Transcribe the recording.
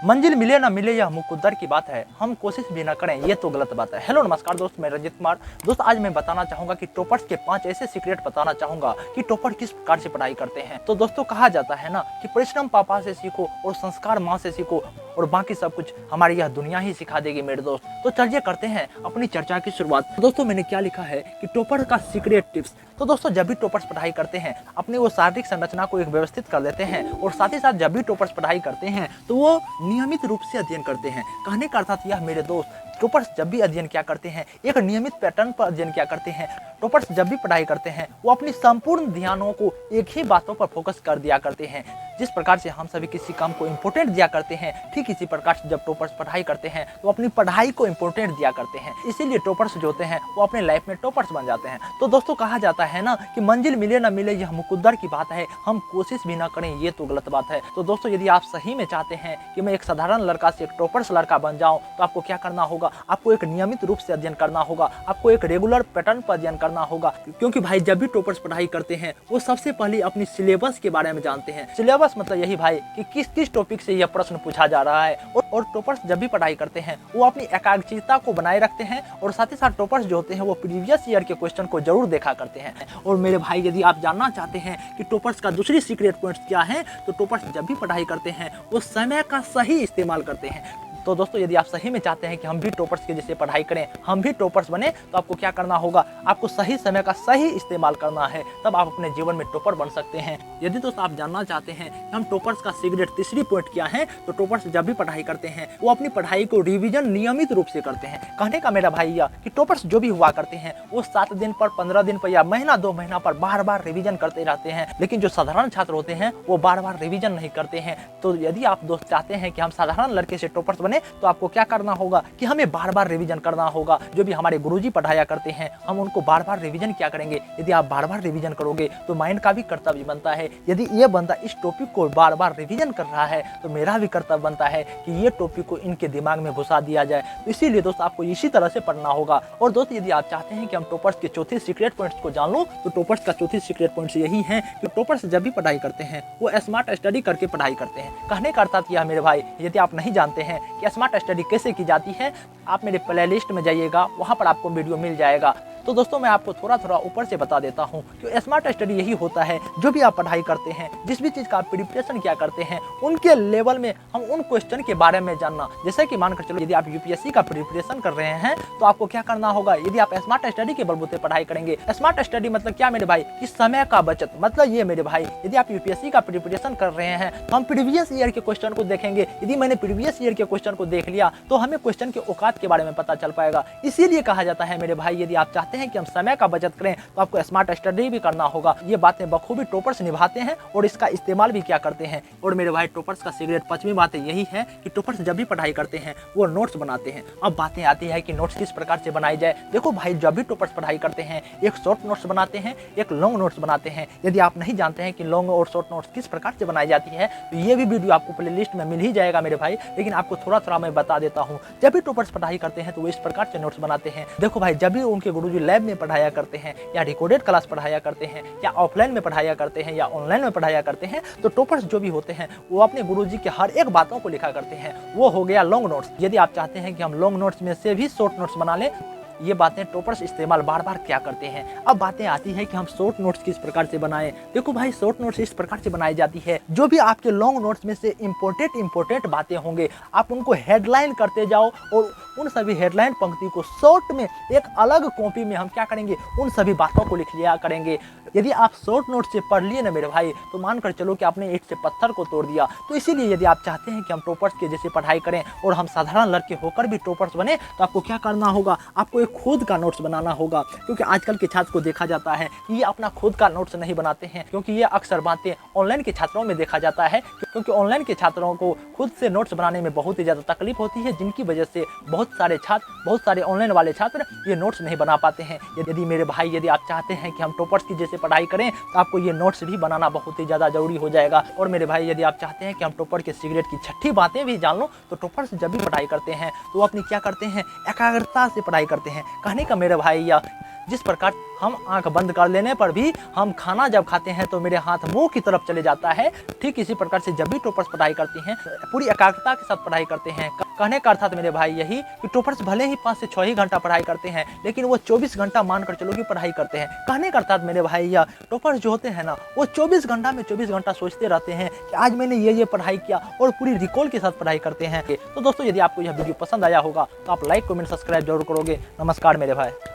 मंजिल मिले ना मिले यह मुकद्दर की बात है, हम कोशिश भी ना करें ये तो गलत बात है। हेलो नमस्कार दोस्त, मैं रंजित कुमार। दोस्त आज मैं बताना चाहूंगा कि टॉपर्स के 5 ऐसे सीक्रेट बताना चाहूंगा कि टॉपर किस प्रकार से पढ़ाई करते हैं। तो दोस्तों कहा जाता है ना कि परिश्रम पापा से सीखो और संस्कार माँ से सीखो और बाकी सब कुछ हमारी यह दुनिया ही सिखा देगी मेरे दोस्त। तो चलिए करते हैं अपनी चर्चा की शुरुआत। तो दोस्तों मैंने क्या लिखा है कि टॉपर का सीक्रेट टिप्स। तो दोस्तों जब भी टॉपर्स पढ़ाई करते हैं अपनी वो शारीरिक संरचना को एक व्यवस्थित कर लेते हैं और साथ ही साथ जब भी टॉपर्स पढ़ाई करते हैं तो वो नियमित रूप से अध्ययन करते हैं। कहने का अर्थात यह मेरे दोस्त, टॉपर्स जब भी अध्ययन क्या करते हैं एक नियमित पैटर्न पर अध्ययन क्या करते हैं। टॉपर्स जब भी पढ़ाई करते हैं वो अपनी संपूर्ण ध्यानों को एक ही बातों पर फोकस कर दिया करते हैं। जिस प्रकार से हम सभी किसी काम को इम्पोर्टेंट दिया करते हैं, ठीक इसी प्रकार से जब टॉपर्स पढ़ाई करते हैं तो अपनी पढ़ाई को इम्पोर्टेंट दिया करते हैं। इसीलिए टॉपर्स जो होते हैं वो अपने लाइफ में टॉपर्स बन जाते हैं। तो दोस्तों कहा जाता है ना कि मंजिल मिले ना मिले यह मुकद्दर की बात है, हम कोशिश भी ना करें ये तो गलत बात है। तो दोस्तों यदि आप सही में चाहते हैं कि मैं एक साधारण लड़का से एक टॉपर्स लड़का बन जाऊं तो आपको क्या करना होगा, आपको एक नियमित रूप से अध्ययन करना होगा, आपको एक रेगुलर पैटर्न पर अध्ययन करना होगा। क्योंकि भाई जब भी टॉपर्स पढ़ाई करते हैं वो सबसे पहले अपनी सिलेबस के बारे में जानते हैं। सिलेबस मतलब यही भाई कि किस किस टॉपिक से यह प्रश्न पूछा जा रहा है। और टॉपर्स जब भी पढ़ाई करते हैं वो अपनी एकाग्रचित्ता को बनाए रखते हैं और साथ ही साथ टॉपर्स जो होते हैं वो प्रीवियस ईयर के क्वेश्चन को जरूर देखा करते हैं। और मेरे भाई यदि आप जानना चाहते हैं कि टॉपर्स का दूसरी सीक्रेट पॉइंट्स क्या है तो टॉपर्स जब भी पढ़ाई करते हैं वो समय का सही इस्तेमाल करते हैं। तो दोस्तों यदि आप सही में चाहते हैं कि हम भी टॉपर्स के जैसे पढ़ाई करें, हम भी टॉपर्स बने, तो आपको क्या करना होगा, आपको सही समय का सही इस्तेमाल करना है, तब आप अपने जीवन में टॉपर बन सकते हैं। यदि दोस्तों आप जानना चाहते हैं कि हम टॉपर्स का सीक्रेट तीसरी पॉइंट क्या है तो टॉपर्स जब भी पढ़ाई करते हैं वो अपनी पढ़ाई को रिवीजन नियमित रूप से करते हैं। कहने का मेरा भाई यह कि टॉपर्स जो भी हुआ करते हैं वो 7 दिन पर, 15 दिन पर या महीना 2 महीना पर बार बार रिवीजन करते रहते हैं। लेकिन जो साधारण छात्र होते हैं वो बार बार रिवीजन नहीं करते हैं। तो यदि आप दोस्त चाहते हैं कि हम साधारण लड़के से टॉपर्स बने तो आपको क्या करना होगा कि हमें बार बार रिवीजन करना होगा। जो भी हमारे गुरुजी पढ़ाया करते हैं हम उनको बार बार रिवीजन क्या करेंगे। यदि आप बार बार रिवीजन करोगे तो माइंड का भी कर्तव्य बनता है, यदि ये बंदा इस टॉपिक को बार बार रिवीजन कर रहा है तो मेरा भी कर्तव्य बनता है कि ये टॉपिक को इनके दिमाग में घुसा दिया जाए। तो इसीलिए दोस्त आपको इसी तरह से पढ़ना होगा। और दोस्त यदि आप चाहते हैं कि हम टॉपर्स के चौथे सीक्रेट पॉइंट्स को जान लो तो टॉपर्स का चौथी सीक्रेट पॉइंट्स यही है कि टॉपर्स जब भी पढ़ाई करते हैं वो स्मार्ट स्टडी करके पढ़ाई करते हैं। कहने का अर्थात यह मेरे भाई, यदि आप नहीं जानते हैं कि स्मार्ट स्टडी कैसे की जाती है आप मेरे प्लेलिस्ट में जाइएगा, वहां पर आपको वीडियो मिल जाएगा। तो दोस्तों मैं आपको थोड़ा थोड़ा ऊपर से बता देता हूं कि स्मार्ट स्टडी यही होता है, जो भी आप पढ़ाई करते हैं, जिस भी चीज़ का आप प्रिपरेशन क्या करते हैं उनके लेवल में हम उन क्वेश्चन के बारे में जानना। जैसे कि मानकर चलो यदि आप यूपीएससी का प्रिपरेशन कर रहे हैं तो आपको क्या करना होगा, यदि आप स्मार्ट स्टडी के बलबूते पढ़ाई करेंगे। स्मार्ट स्टडी मतलब क्या मेरे भाई कि समय का बचत। मतलब ये मेरे भाई यदि आप यूपीएससी का प्रिपरेशन कर रहे हैं तो हम प्रीवियस ईयर के क्वेश्चन को देखेंगे। यदि मैंने प्रीवियस ईयर के क्वेश्चन को देख लिया तो हमें क्वेश्चन के औकात के बारे में पता चल पाएगा। इसीलिए कहा जाता है मेरे भाई यदि आप चाहते हैं कि हम समय का बचत करें तो आपको स्मार्ट स्टडी भी करना होगा। ये बातें बखूबी टॉपर्स निभाते हैं और इसका इस्तेमाल भी क्या करते हैं। और मेरे भाई टॉपर्स का सीक्रेट 5वीं बात यही है कि टॉपर्स जब भी पढ़ाई करते हैं वो नोट्स बनाते हैं। अब बातें आती है कि नोट्स किस प्रकार से बनाई जाए। देखो भाई जब भी टॉपर्स पढ़ाई करते हैं एक शॉर्ट नोट्स बनाते हैं, एक लॉन्ग नोट्स बनाते हैं। यदि आप नहीं जानते हैं कि लॉन्ग और शॉर्ट नोट्स किस प्रकार से बनाई जाती है तो ये भी वीडियो आपको प्लेलिस्ट में मिल ही जाएगा मेरे भाई, लेकिन आपको थोड़ा थोड़ा मैं बता देता हूँ। जब भी टॉपर्स पढ़ाई करते हैं तो वो इस प्रकार से नोट्स बनाते हैं। देखो भाई जब भी उनके गुरुजी लैब में पढ़ाया करते हैं या रिकॉर्डेड क्लास पढ़ाया करते हैं या ऑफलाइन में पढ़ाया करते हैं या ऑनलाइन में पढ़ाया करते हैं तो टॉपर्स जो भी होते हैं वो अपने गुरुजी के हर एक बातों को लिखा करते हैं। वो हो गया लॉन्ग नोट्स। यदि आप चाहते हैं कि हम लॉन्ग नोट्स में से भी शॉर्ट नोट्स बना लें, ये बातें टॉपर्स इस्तेमाल बार बार क्या करते हैं। अब बातें आती है कि हम शॉर्ट नोट्स किस प्रकार से बनाएं। देखो भाई शॉर्ट नोट्स इस प्रकार से बनाई जाती है, जो भी आपके लॉन्ग नोट्स में से इंपॉर्टेंट बातें होंगे आप उनको हेडलाइन करते जाओ और उन सभी हेडलाइन पंक्ति को शॉर्ट में एक अलग कॉपी में हम क्या करेंगे उन सभी बातों को लिख लिया करेंगे। यदि आप शॉर्ट नोट से पढ़ लिए ना मेरे भाई तो मानकर चलो कि आपने ईंट से पत्थर को तोड़ दिया। तो इसीलिए यदि आप चाहते हैं कि हम टॉपर्स के जैसे पढ़ाई करें और हम साधारण लड़के होकर भी टॉपर्स बने तो आपको क्या करना होगा, आपको एक खुद का नोट्स बनाना होगा। क्योंकि आजकल के छात्र को देखा जाता है कि ये अपना खुद का नोट्स नहीं बनाते हैं, क्योंकि ये अक्सर बातें ऑनलाइन के छात्रों में देखा जाता है। क्योंकि ऑनलाइन के छात्रों को खुद से नोट्स बनाने में बहुत ही ज़्यादा तकलीफ होती है, जिनकी वजह से बहुत सारे ऑनलाइन वाले छात्र ये नोट्स नहीं बना पाते हैं। यदि मेरे भाई यदि आप चाहते हैं कि हम टॉपर्स की जैसे पढ़ाई करें तो आपको ये नोट्स भी बनाना बहुत ही ज़्यादा जरूरी हो जाएगा। और मेरे भाई यदि आप चाहते हैं कि हम टॉपर के सीक्रेट की 6ठी बातें भी जान लो तो टॉपर्स जब भी पढ़ाई करते हैं तो वो अपनी क्या करते हैं एकाग्रता से पढ़ाई करते हैं। कहने का मेरे भाई जिस प्रकार हम आंख बंद कर लेने पर भी हम खाना जब खाते हैं तो मेरे हाथ मुंह की तरफ चले जाता है, ठीक इसी प्रकार से जब भी टॉपर्स पढ़ाई करती हैं पूरी एकाग्रता के साथ पढ़ाई करते हैं। कहने का अर्थात मेरे भाई यही कि टॉपर्स भले ही 5 से 6 ही घंटा पढ़ाई करते हैं, लेकिन वो 24 घंटा मानकर चलो कि पढ़ाई करते हैं। कहने का अर्थात मेरे भाई या टॉपर्स जो होते हैं ना, वो 24 घंटा में 24 घंटा सोचते रहते हैं कि आज मैंने ये पढ़ाई किया, और पूरी रिकॉल के साथ पढ़ाई करते हैं। तो दोस्तों, यदि आपको यह वीडियो पसंद आया होगा तो आप लाइक, कमेंट, सब्सक्राइब जरूर करोगे। नमस्कार मेरे भाई।